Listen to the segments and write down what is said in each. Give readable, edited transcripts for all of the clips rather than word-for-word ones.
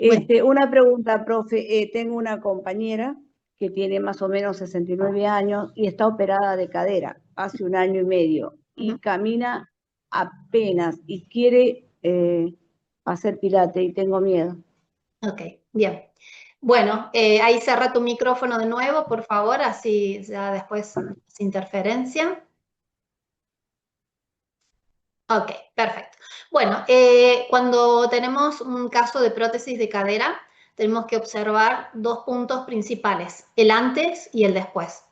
Bueno, Una pregunta, profe. Tengo una compañera que tiene más o menos 69 años y está operada de cadera hace 1 año y medio y camina apenas y quiere hacer pilate y tengo miedo. ok, bien. Bueno, ahí cerra tu micrófono de nuevo, por favor, así ya después sin interferencia. Ok, perfecto. Bueno, cuando tenemos un caso de prótesis de cadera, tenemos que observar dos puntos principales, el antes y el después.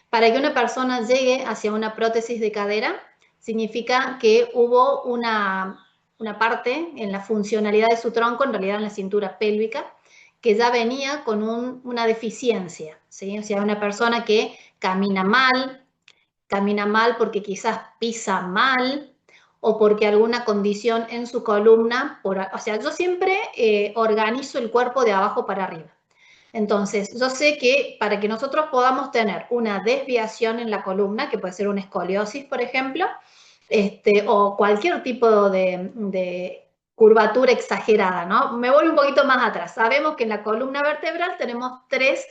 Para que una persona llegue hacia una prótesis de cadera, significa que hubo una parte en la funcionalidad de su tronco, en realidad en la cintura pélvica, que ya venía con una deficiencia, ¿sí? O sea, una persona que camina mal porque quizás pisa mal o porque alguna condición en su columna, o sea, yo siempre organizo el cuerpo de abajo para arriba. Entonces, yo sé que para que nosotros podamos tener una desviación en la columna, que puede ser una escoliosis, por ejemplo, o cualquier tipo de curvatura exagerada, ¿no? Me voy un poquito más atrás. Sabemos que en la columna vertebral tenemos tres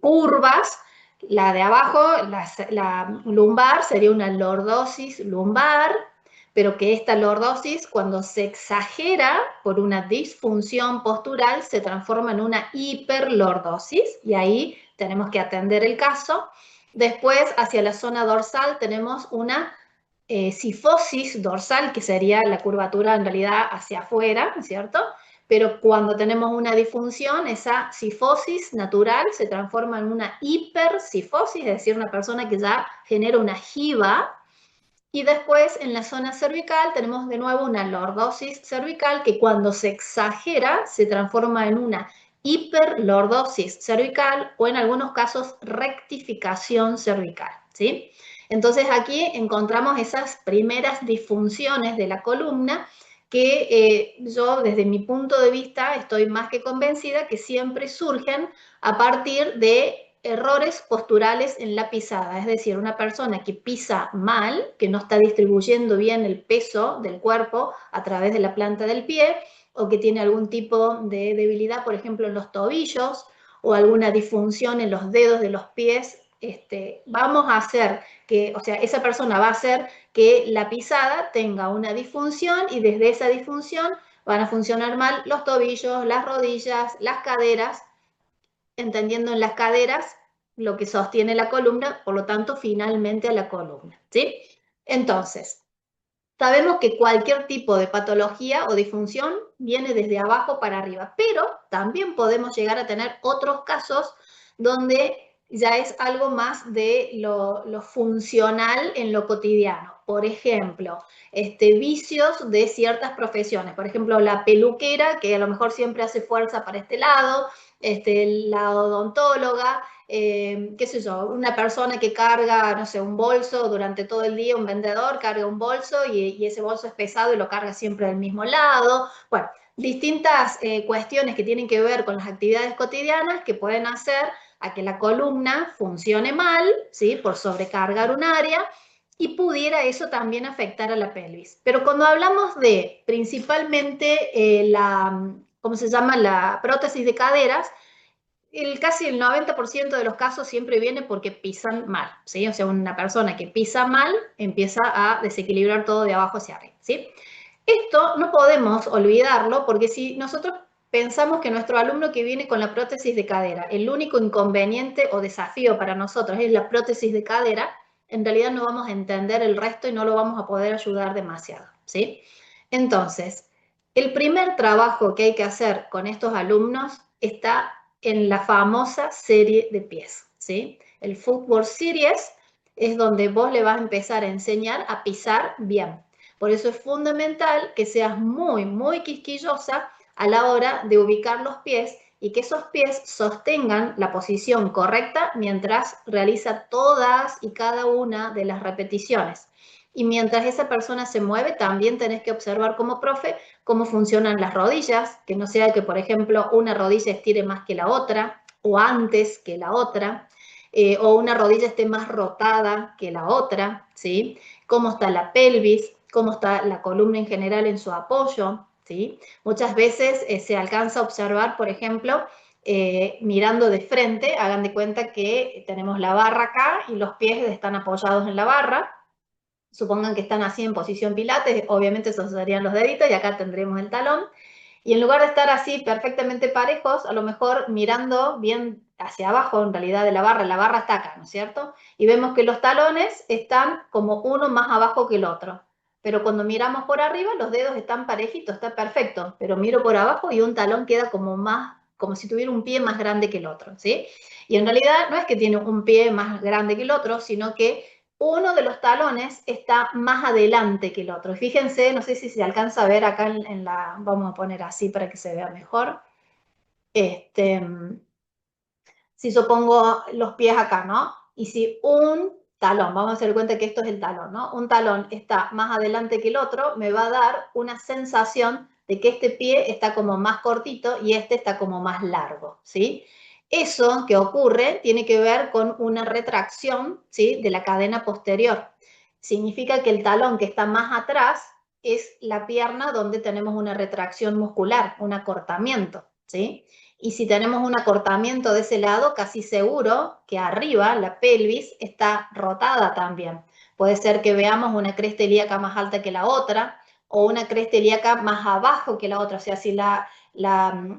curvas. La de abajo, la lumbar, sería una lordosis lumbar, pero que esta lordosis, cuando se exagera por una disfunción postural, se transforma en una hiperlordosis, y ahí tenemos que atender el caso. Después, hacia la zona dorsal, tenemos una cifosis dorsal, que sería la curvatura en realidad hacia afuera, ¿cierto? Pero cuando tenemos una disfunción, esa cifosis natural se transforma en una hipercifosis, es decir, una persona que ya genera una jiba. Y después en la zona cervical tenemos de nuevo una lordosis cervical que cuando se exagera se transforma en una hiperlordosis cervical o en algunos casos rectificación cervical, ¿sí? Entonces aquí encontramos esas primeras disfunciones de la columna que yo desde mi punto de vista estoy más que convencida que siempre surgen a partir de errores posturales en la pisada, es decir, una persona que pisa mal, que no está distribuyendo bien el peso del cuerpo a través de la planta del pie, o que tiene algún tipo de debilidad, por ejemplo, en los tobillos, o alguna disfunción en los dedos de los pies. Vamos a hacer que, o sea, esa persona va a hacer que la pisada tenga una disfunción y desde esa disfunción van a funcionar mal los tobillos, las rodillas, las caderas, entendiendo en las caderas lo que sostiene la columna, por lo tanto, finalmente a la columna, ¿sí? Entonces, sabemos que cualquier tipo de patología o disfunción viene desde abajo para arriba, pero también podemos llegar a tener otros casos donde ya es algo más de lo funcional en lo cotidiano. Por ejemplo, vicios de ciertas profesiones. Por ejemplo, la peluquera, que a lo mejor siempre hace fuerza para este lado, la odontóloga, qué sé yo, una persona que carga, no sé, un bolso durante todo el día, un vendedor carga un bolso y ese bolso es pesado y lo carga siempre del mismo lado. Bueno, distintas cuestiones que tienen que ver con las actividades cotidianas que pueden hacer a que la columna funcione mal, ¿sí? Por sobrecargar un área, y pudiera eso también afectar a la pelvis. Pero cuando hablamos de principalmente ¿cómo se llama? La prótesis de caderas, casi el 90% de los casos siempre viene porque pisan mal, ¿sí? O sea, una persona que pisa mal empieza a desequilibrar todo de abajo hacia arriba, ¿sí? Esto no podemos olvidarlo porque si nosotros pensamos que nuestro alumno que viene con la prótesis de cadera, el único inconveniente o desafío para nosotros es la prótesis de cadera, en realidad no vamos a entender el resto y no lo vamos a poder ayudar demasiado, ¿sí? Entonces, el primer trabajo que hay que hacer con estos alumnos está en la famosa serie de pies, ¿sí? El Footwork Series es donde vos le vas a empezar a enseñar a pisar bien. Por eso es fundamental que seas muy, muy quisquillosa a la hora de ubicar los pies y que esos pies sostengan la posición correcta mientras realiza todas y cada una de las repeticiones. Y mientras esa persona se mueve, también tenés que observar como profe cómo funcionan las rodillas, que no sea que, por ejemplo, una rodilla estire más que la otra o antes que la otra, o una rodilla esté más rotada que la otra, ¿sí? Cómo está la pelvis, cómo está la columna en general en su apoyo, ¿sí? Muchas veces se alcanza a observar, por ejemplo, mirando de frente, hagan de cuenta que tenemos la barra acá y los pies están apoyados en la barra. Supongan que están así en posición pilates, obviamente esos serían los deditos y acá tendremos el talón. Y en lugar de estar así perfectamente parejos, a lo mejor mirando bien hacia abajo en realidad de la barra está acá, ¿no es cierto? Y vemos que los talones están como uno más abajo que el otro. Pero cuando miramos por arriba, los dedos están parejitos, está perfecto. Pero miro por abajo y un talón queda como más, como si tuviera un pie más grande que el otro, ¿sí? Y en realidad no es que tiene un pie más grande que el otro, sino que uno de los talones está más adelante que el otro. Fíjense, no sé si se alcanza a ver acá en la, vamos a poner así para que se vea mejor. Si yo pongo los pies acá, ¿no? Y si un talón, vamos a hacer cuenta que esto es el talón, ¿no? Un talón está más adelante que el otro, me va a dar una sensación de que este pie está como más cortito y este está como más largo, ¿sí? Eso que ocurre tiene que ver con una retracción, ¿sí? De la cadena posterior. Significa que el talón que está más atrás es la pierna donde tenemos una retracción muscular, un acortamiento, ¿sí? Y si tenemos un acortamiento de ese lado, casi seguro que arriba la pelvis está rotada también. Puede ser que veamos una cresta ilíaca más alta que la otra o una cresta ilíaca más abajo que la otra. O sea, si la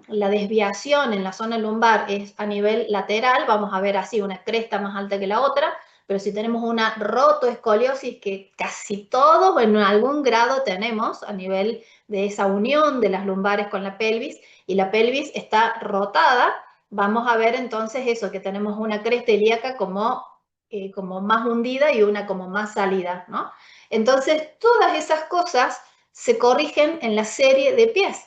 desviación en la zona lumbar es a nivel lateral, vamos a ver así una cresta más alta que la otra, pero si tenemos una rotoescoliosis, que casi todos en algún grado tenemos a nivel de esa unión de las lumbares con la pelvis, y la pelvis está rotada, vamos a ver entonces eso, que tenemos una cresta ilíaca como más hundida y una como más salida, ¿no? Entonces, todas esas cosas se corrigen en la serie de pies.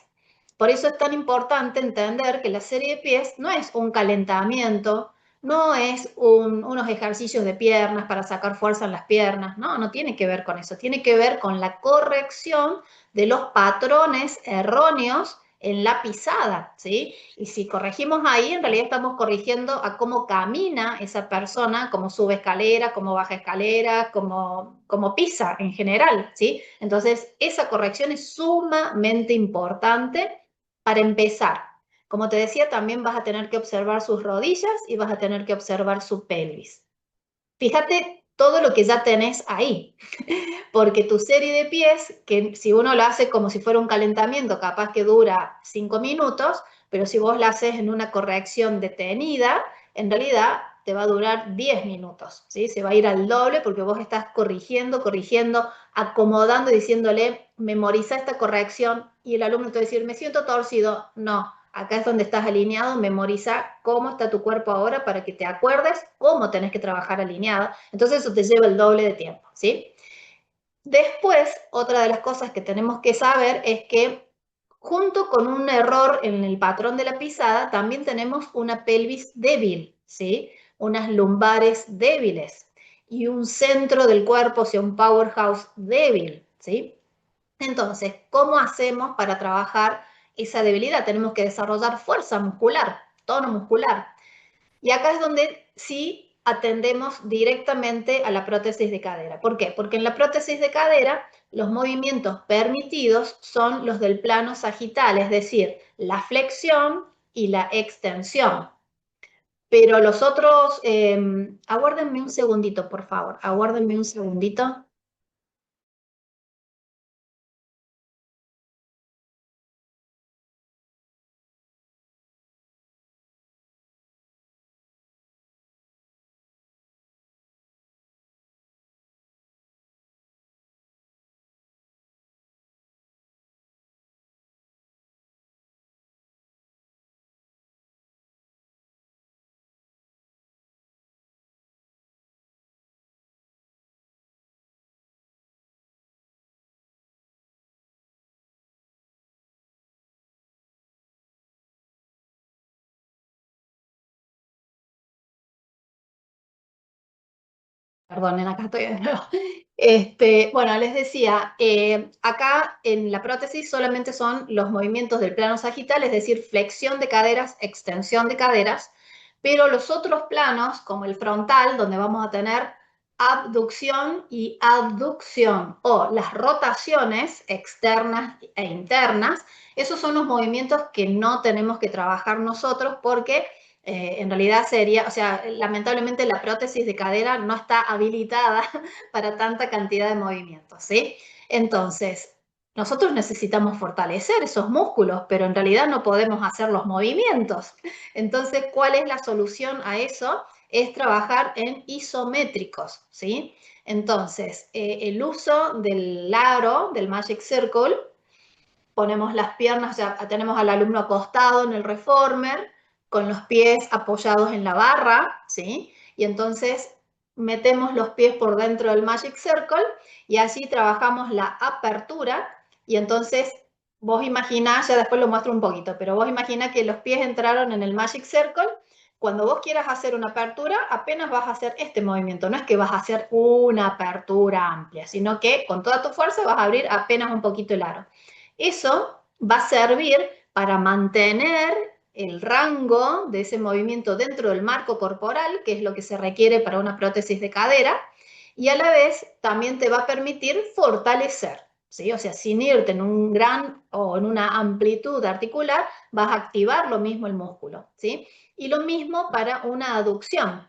Por eso es tan importante entender que la serie de pies no es un calentamiento, no es unos ejercicios de piernas para sacar fuerza en las piernas, no, no tiene que ver con eso, tiene que ver con la corrección de los patrones erróneos en la pisada, ¿sí? Y si corregimos ahí, en realidad estamos corrigiendo a cómo camina esa persona, cómo sube escalera, cómo baja escalera, cómo pisa en general, ¿sí? Entonces, esa corrección es sumamente importante para empezar. Como te decía, también vas a tener que observar sus rodillas y vas a tener que observar su pelvis. Fíjate todo lo que ya tenés ahí, porque tu serie de pies, que si uno lo hace como si fuera un calentamiento, capaz que dura 5 minutos, pero si vos la haces en una corrección detenida, en realidad te va a durar 10 minutos, ¿sí? Se va a ir al doble porque vos estás corrigiendo, acomodando, diciéndole, memoriza esta corrección, y el alumno te va a decir, me siento torcido. No, acá es donde estás alineado, memoriza cómo está tu cuerpo ahora para que te acuerdes cómo tenés que trabajar alineado. Entonces eso te lleva el doble de tiempo, ¿sí? Después, otra de las cosas que tenemos que saber es que junto con un error en el patrón de la pisada, también tenemos una pelvis débil, ¿sí? Unas lumbares débiles y un centro del cuerpo, o sea, un powerhouse débil, ¿sí? Entonces, ¿cómo hacemos para trabajar esa debilidad? Tenemos que desarrollar fuerza muscular, tono muscular. Y acá es donde sí atendemos directamente a la prótesis de cadera. ¿Por qué? Porque en la prótesis de cadera los movimientos permitidos son los del plano sagital, es decir, la flexión y la extensión. Pero los otros, aguárdenme un segundito, por favor, aguárdenme un segundito. Perdonen, acá estoy de nuevo. Bueno, les decía, acá en la prótesis solamente son los movimientos del plano sagital, es decir, flexión de caderas, extensión de caderas, pero los otros planos, como el frontal, donde vamos a tener abducción y abducción, o las rotaciones externas e internas. Esos son los movimientos que no tenemos que trabajar nosotros porque en realidad sería, o sea, lamentablemente la prótesis de cadera no está habilitada para tanta cantidad de movimientos, ¿sí? Entonces, nosotros necesitamos fortalecer esos músculos, pero en realidad no podemos hacer los movimientos. Entonces, ¿cuál es la solución a eso? Es trabajar en isométricos, ¿sí? Entonces, el uso del aro, del Magic Circle, ponemos las piernas, ya tenemos al alumno acostado en el reformer, con los pies apoyados en la barra, ¿sí? Y entonces metemos los pies por dentro del Magic Circle y así trabajamos la apertura y entonces vos imaginás, ya después lo muestro un poquito, pero vos imaginás que los pies entraron en el Magic Circle. Cuando vos quieras hacer una apertura, apenas vas a hacer este movimiento. No es que vas a hacer una apertura amplia, sino que con toda tu fuerza vas a abrir apenas un poquito el aro. Eso va a servir para mantener el rango de ese movimiento dentro del marco corporal, que es lo que se requiere para una prótesis de cadera, y a la vez también te va a permitir fortalecer, ¿sí? O sea, sin irte en un gran o en una amplitud articular, vas a activar lo mismo el músculo, ¿sí? Y lo mismo para una aducción.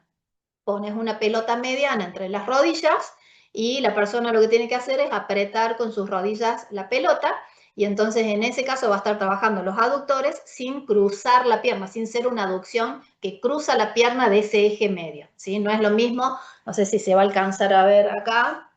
Pones una pelota mediana entre las rodillas y la persona lo que tiene que hacer es apretar con sus rodillas la pelota y entonces en ese caso va a estar trabajando los aductores sin cruzar la pierna, sin ser una aducción que cruza la pierna de ese eje medio, ¿sí? No es lo mismo, no sé si se va a alcanzar a ver acá,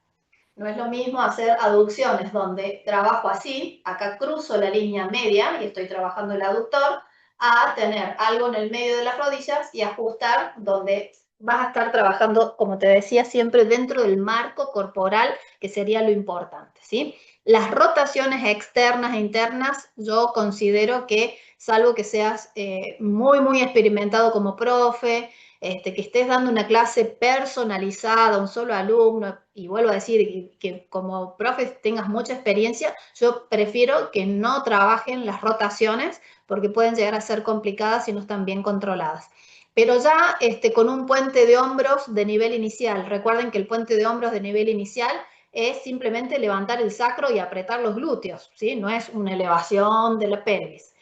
no es lo mismo hacer aducciones donde trabajo así, acá cruzo la línea media y estoy trabajando el aductor, a tener algo en el medio de las rodillas y ajustar donde vas a estar trabajando, como te decía, siempre dentro del marco corporal, que sería lo importante, ¿sí? Las rotaciones externas e internas, yo considero que, salvo que seas muy, muy experimentado como profe, que estés dando una clase personalizada a un solo alumno, y vuelvo a decir que como profe tengas mucha experiencia, yo prefiero que no trabajen las rotaciones porque pueden llegar a ser complicadas si no están bien controladas. Pero ya con un puente de hombros de nivel inicial, recuerden que el puente de hombros de nivel inicial es simplemente levantar el sacro y apretar los glúteos, ¿sí? No es una elevación de la pelvis.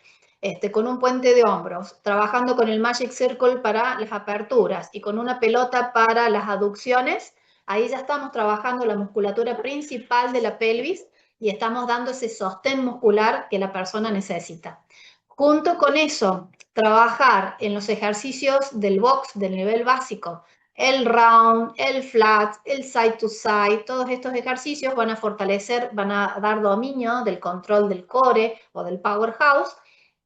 Con un puente de hombros, trabajando con el Magic Circle para las aperturas y con una pelota para las aducciones, ahí ya estamos trabajando la musculatura principal de la pelvis y estamos dando ese sostén muscular que la persona necesita. Junto con eso, trabajar en los ejercicios del box del nivel básico, el round, el flat, el side to side, todos estos ejercicios van a fortalecer, van a dar dominio del control del core o del powerhouse,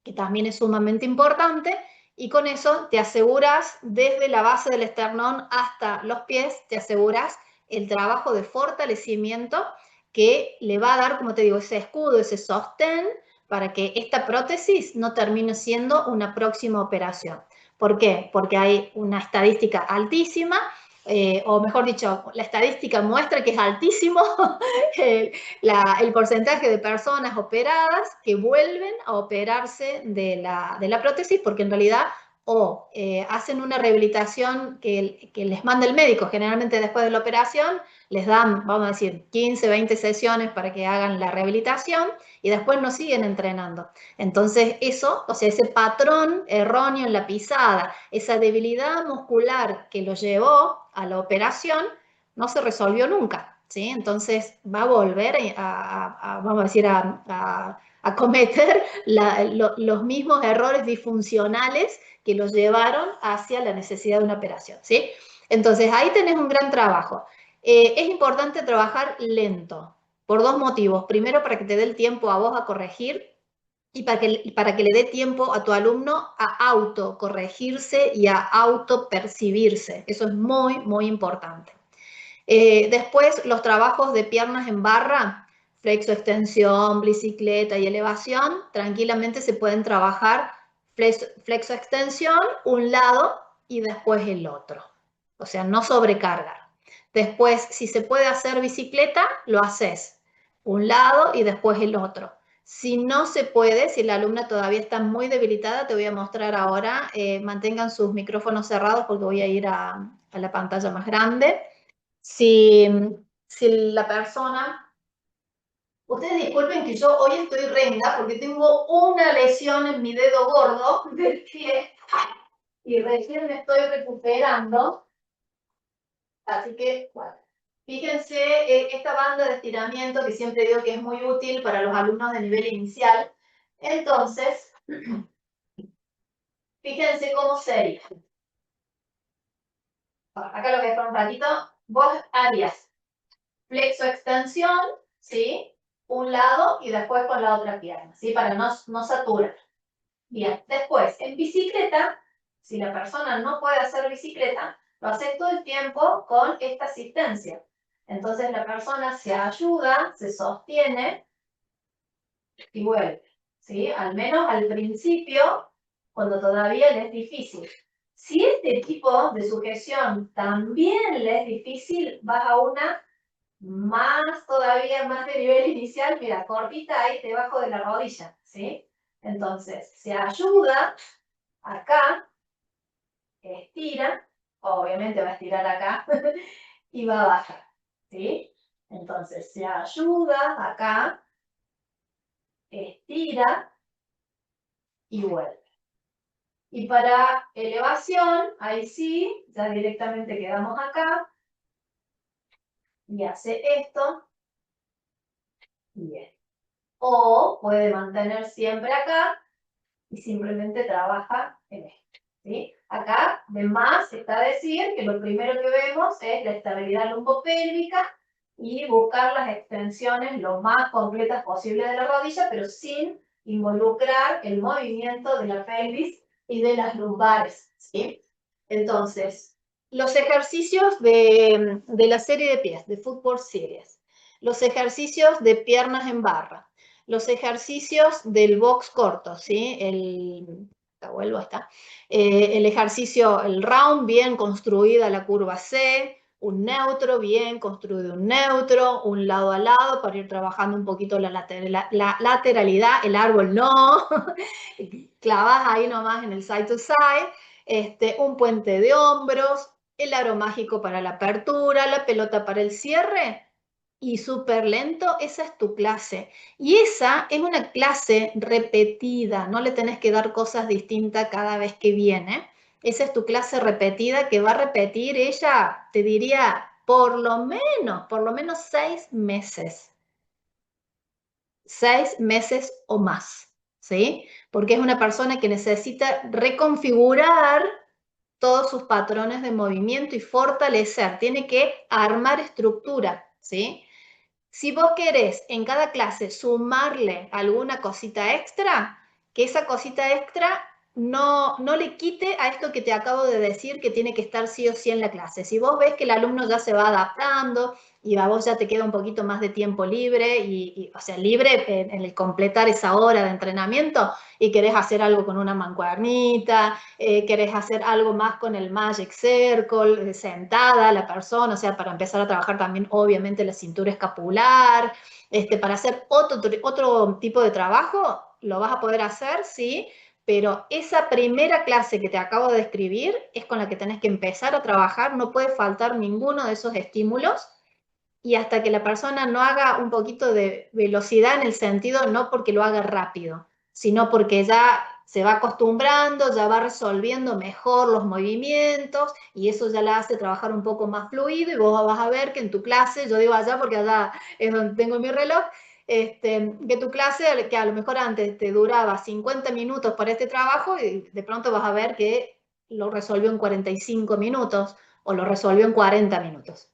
que también es sumamente importante, y con eso te aseguras desde la base del esternón hasta los pies, te aseguras el trabajo de fortalecimiento que le va a dar, como te digo, ese escudo, ese sostén, para que esta prótesis no termine siendo una próxima operación. ¿Por qué? Porque hay una estadística altísima, o mejor dicho, la estadística muestra que es altísimo el porcentaje de personas operadas que vuelven a operarse de la prótesis porque en realidad o hacen una rehabilitación que les manda el médico, generalmente después de la operación, les dan, vamos a decir, 15, 20 sesiones para que hagan la rehabilitación y después no siguen entrenando. Entonces eso, o sea, ese patrón erróneo en la pisada, esa debilidad muscular que lo llevó a la operación, no se resolvió nunca, ¿sí? Entonces va a volver vamos a decir, a cometer los mismos errores disfuncionales que los llevaron hacia la necesidad de una operación, ¿sí? Entonces ahí tenés un gran trabajo. Es importante trabajar lento, por dos motivos. Primero, para que te dé el tiempo a vos a corregir y para que le dé tiempo a tu alumno a autocorregirse y a autopercibirse. Eso es muy, muy importante. Después, los trabajos de piernas en barra, flexo, extensión, bicicleta y elevación, tranquilamente se pueden trabajar flexo, extensión, un lado y después el otro. O sea, no sobrecargar. Después, si se puede hacer bicicleta, lo haces un lado y después el otro. Si no se puede, si la alumna todavía está muy debilitada, te voy a mostrar ahora, mantengan sus micrófonos cerrados porque voy a ir a la pantalla más grande. Si, si la persona... Ustedes disculpen que yo hoy estoy renga porque tengo una lesión en mi dedo gordo del pie y recién me estoy recuperando. Así que, bueno, fíjense esta banda de estiramiento que siempre digo que es muy útil para los alumnos de nivel inicial. Entonces, fíjense cómo sería. Acá lo voy a dejar un ratito. Vos harías flexo extensión, ¿sí? Un lado y después con la otra pierna, ¿sí? Para no saturar. Bien, después, en bicicleta, si la persona no puede hacer bicicleta, lo hace todo el tiempo con esta asistencia. Entonces la persona se ayuda, se sostiene y vuelve, ¿sí? Al menos al principio, cuando todavía le es difícil. Si este tipo de sujeción también le es difícil, vas a una más todavía, más de nivel inicial, mira, cortita ahí debajo de la rodilla, ¿sí? Entonces, se ayuda acá, estira, obviamente va a estirar acá, y va a bajar, ¿sí? Entonces, se ayuda acá, estira y vuelve. Y para elevación, ahí sí, ya directamente quedamos acá, y hace esto, y esto. O puede mantener siempre acá, y simplemente trabaja en esto, ¿sí? Acá, de más, está decir que lo primero que vemos es la estabilidad lumbopélvica y buscar las extensiones lo más completas posible de la rodilla, pero sin involucrar el movimiento de la pelvis y de las lumbares, ¿sí? Entonces, los ejercicios de la serie de pies, de Football Series, los ejercicios de piernas en barra, los ejercicios del box corto, ¿sí? Vuelvo, está. El ejercicio, el round, bien construida la curva C, un neutro, bien construido un neutro, un lado a lado para ir trabajando un poquito la lateralidad, el árbol no, clavas ahí nomás en el side to side, un puente de hombros, el aro mágico para la apertura, la pelota para el cierre, y súper lento, esa es tu clase. Y esa es una clase repetida, no le tenés que dar cosas distintas cada vez que viene. Esa es tu clase repetida que va a repetir ella, te diría, por lo menos 6 meses. 6 meses o más, ¿sí? Porque es una persona que necesita reconfigurar todos sus patrones de movimiento y fortalecer, tiene que armar estructura, ¿sí? Si vos querés en cada clase sumarle alguna cosita extra, que esa cosita extra no le quite a esto que te acabo de decir que tiene que estar sí o sí en la clase. Si vos ves que el alumno ya se va adaptando y a vos ya te queda un poquito más de tiempo libre, o sea, libre en el completar esa hora de entrenamiento y querés hacer algo con una mancuernita, querés hacer algo más con el Magic Circle, sentada la persona, o sea, para empezar a trabajar también obviamente la cintura escapular, para hacer otro tipo de trabajo, lo vas a poder hacer, sí, pero esa primera clase que te acabo de describir es con la que tenés que empezar a trabajar, no puede faltar ninguno de esos estímulos y hasta que la persona no haga un poquito de velocidad en el sentido, no porque lo haga rápido, sino porque ya se va acostumbrando, ya va resolviendo mejor los movimientos y eso ya la hace trabajar un poco más fluido y vos vas a ver que en tu clase, yo digo allá porque allá es donde tengo mi reloj, que tu clase, que a lo mejor antes te duraba 50 minutos para este trabajo y de pronto vas a ver que lo resolvió en 45 minutos o lo resolvió en 40 minutos.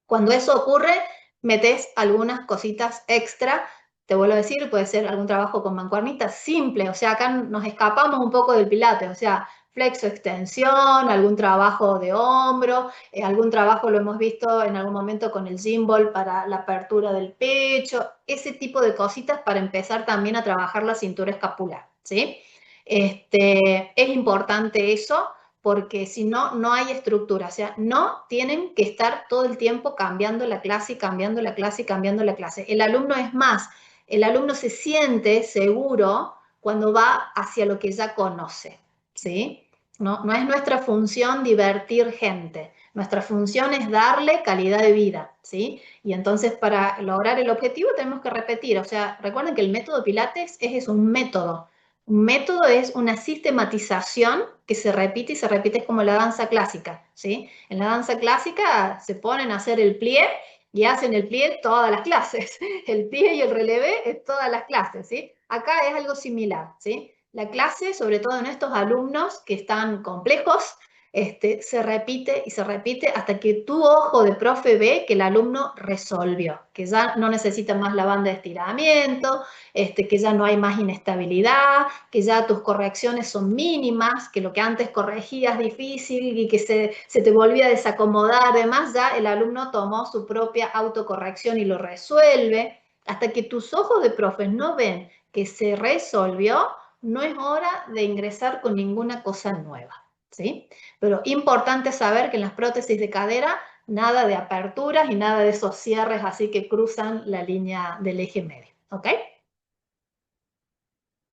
Cuando eso ocurre, metes algunas cositas extra, te vuelvo a decir, puede ser algún trabajo con mancuernitas simple, o sea, acá nos escapamos un poco del pilates, o sea, flexo extensión, algún trabajo de hombro, algún trabajo lo hemos visto en algún momento con el gimbal para la apertura del pecho, ese tipo de cositas para empezar también a trabajar la cintura escapular, ¿sí? Es importante eso porque si no, no hay estructura. O sea, no tienen que estar todo el tiempo cambiando la clase y cambiando la clase y cambiando la clase. El alumno es más, el alumno se siente seguro cuando va hacia lo que ya conoce, ¿sí? No es nuestra función divertir gente. Nuestra función es darle calidad de vida, ¿sí? Y entonces para lograr el objetivo tenemos que repetir. O sea, recuerden que el método Pilates es un método. Un método es una sistematización que se repite y se repite, es como la danza clásica, ¿sí? En la danza clásica se ponen a hacer el plie y hacen el plie todas las clases. El plie y el relevé es todas las clases, ¿sí? Acá es algo similar, ¿sí? La clase, sobre todo en estos alumnos que están complejos, se repite y se repite hasta que tu ojo de profe ve que el alumno resolvió, que ya no necesita más la banda de estiramiento, que ya no hay más inestabilidad, que ya tus correcciones son mínimas, que lo que antes corregías difícil y que se te volvía a desacomodar, además ya el alumno tomó su propia autocorrección y lo resuelve. Hasta que tus ojos de profe no ven que se resolvió, no es hora de ingresar con ninguna cosa nueva, ¿sí? Pero importante saber que en las prótesis de cadera nada de aperturas y nada de esos cierres así que cruzan la línea del eje medio, ¿ok?